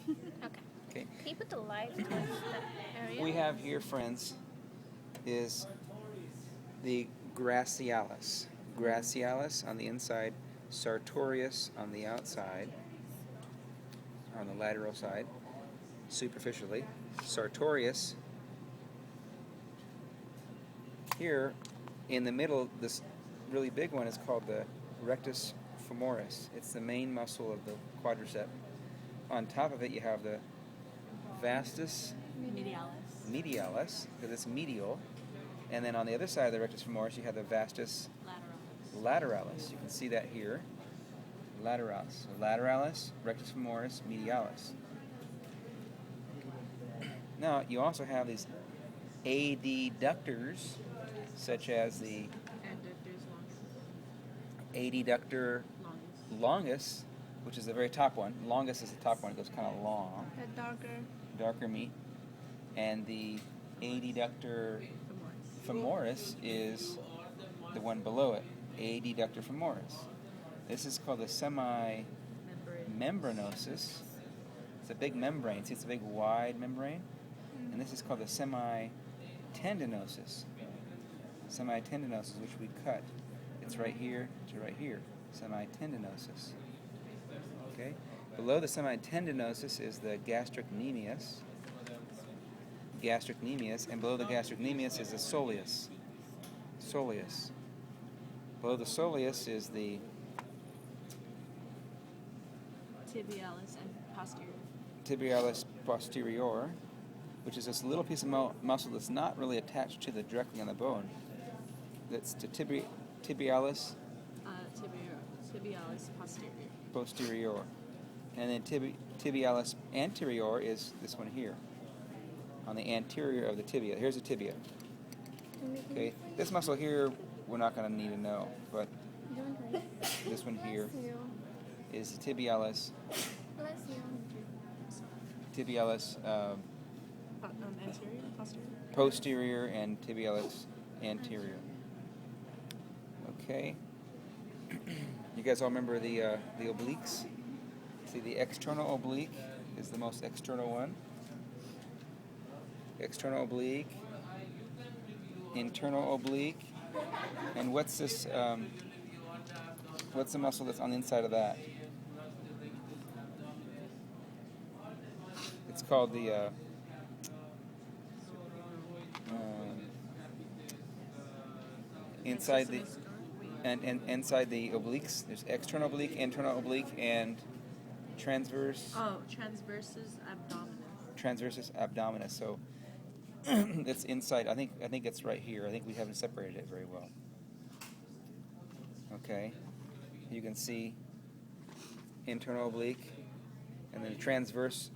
Okay. Okay. Can you put the light towards that area? We have here, friends, is the Gracialis. Gracialis on the inside, Sartorius on the outside, on the lateral side, superficially. Sartorius here in the middle, this really big one is called the rectus femoris. It's the main muscle of the quadricep. On top of it, you have the vastus Medialis. medialis, because it's medial. And then on the other side of the rectus femoris, you have the vastus Lateralis. lateralis. You can see that here. Lateralis. So lateralis, rectus femoris, medialis. Now, you also have these adductors, such as the Adductors adductor longus. longus, which is the very top one. Longus is the top one. It goes kind of long, A darker meat. And the adductor Femoris. femoris is the one below it, adductor femoris. This is called the semimembranosus. It's a big membrane. See, it's a big wide membrane. And this is called the semitendinosus. Semitendinosus, which we cut. It's right here to right here. Semitendinosus. Okay? Below the semitendinosus is the gastrocnemius. Gastrocnemius, and below the gastrocnemius is the soleus. Soleus. Below the soleus is the Tibialis and posterior. tibialis posterior, which is this little piece of muscle that's not really attached to the directly on the bone. That's the tibialis Tibialis posterior. posterior, and then tibialis anterior is this one here, on the anterior of the tibia. Here's the tibia. Okay, this muscle here we're not going to need to know, but this one here is the tibialis Anterior, posterior. posterior and tibialis anterior. Okay. You guys all remember the obliques? See, the external oblique is the most external one. External oblique, internal oblique, and what's this? What's the muscle that's on the inside of that? It's called the inside the and inside the obliques. There's external oblique, internal oblique, and transverse. Oh, transversus abdominis. Transversus abdominis. So it's inside. I think it's right here. I think we haven't separated it very well. Okay, you can see internal oblique, and then the transverse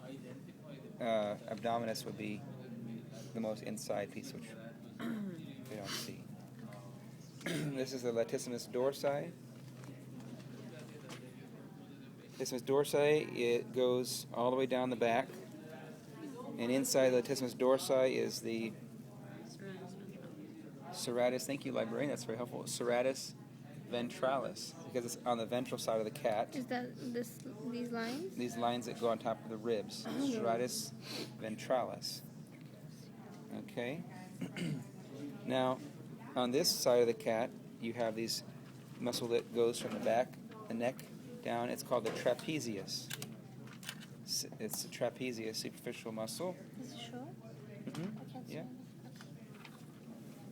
abdominis would be the most inside piece, which we don't see. This is the latissimus dorsi. Latissimus dorsi, it goes all the way down the back. And inside the latissimus dorsi is the serratus. Thank you, librarian. That's very helpful. Serratus ventralis, because it's on the ventral side of the cat. Is that these lines? These lines that go on top of the ribs. Serratus ventralis. Okay. Now, on this side of the cat, you have these muscle that goes from the back, the neck, down. It's called the trapezius. It's the trapezius, superficial muscle. Is it short? Mm-hmm. I can't see Yeah. it.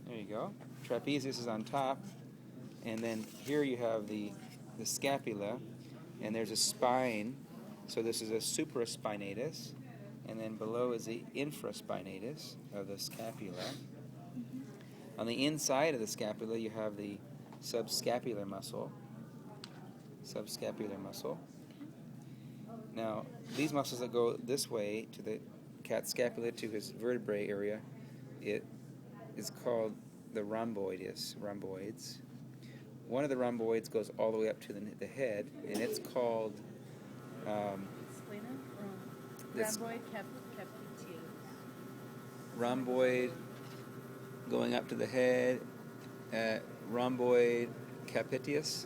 There you go. Trapezius is on top, and then here you have the scapula, and there's a spine. So this is a supraspinatus, and then below is the infraspinatus of the scapula. On the inside of the scapula, you have the subscapular muscle. Subscapular muscle. Now, these muscles that go this way to the cat's scapula to his vertebrae area, it is called the rhomboids. One of the rhomboids goes all the way up to the head, and it's called this Rhomboid capitius. rhomboid going up to the head, rhomboid capitis.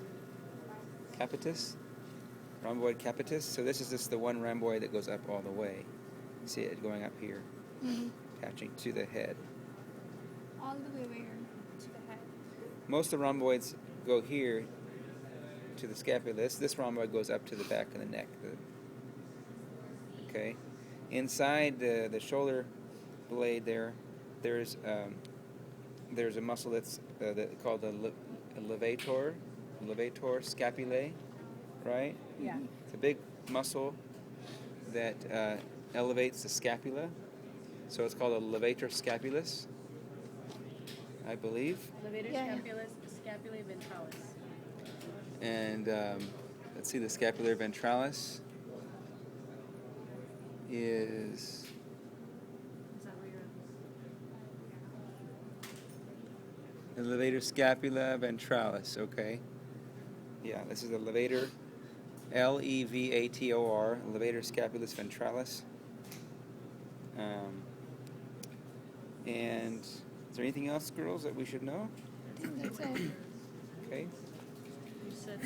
Rhomboid capitis. So this is just the one rhomboid that goes up all the way. See it going up here, attaching to the head. All the way where? To the head. Most of the rhomboids go here to the scapula. This rhomboid goes up to the back of the neck. Okay. Inside the shoulder blade there's a muscle that's called the levator scapulae, right? Yeah. It's a big muscle that elevates the scapula, so it's called a levator scapulus, I believe. Levator Yeah, yeah. scapulae ventralis. And let's see, the scapula ventralis is Is that where you're the levator scapula ventralis. Okay. Yeah, this is the levator, Levator, levator scapulus ventralis. And is there anything else, girls, that we should know? I think that's it. Okay. You said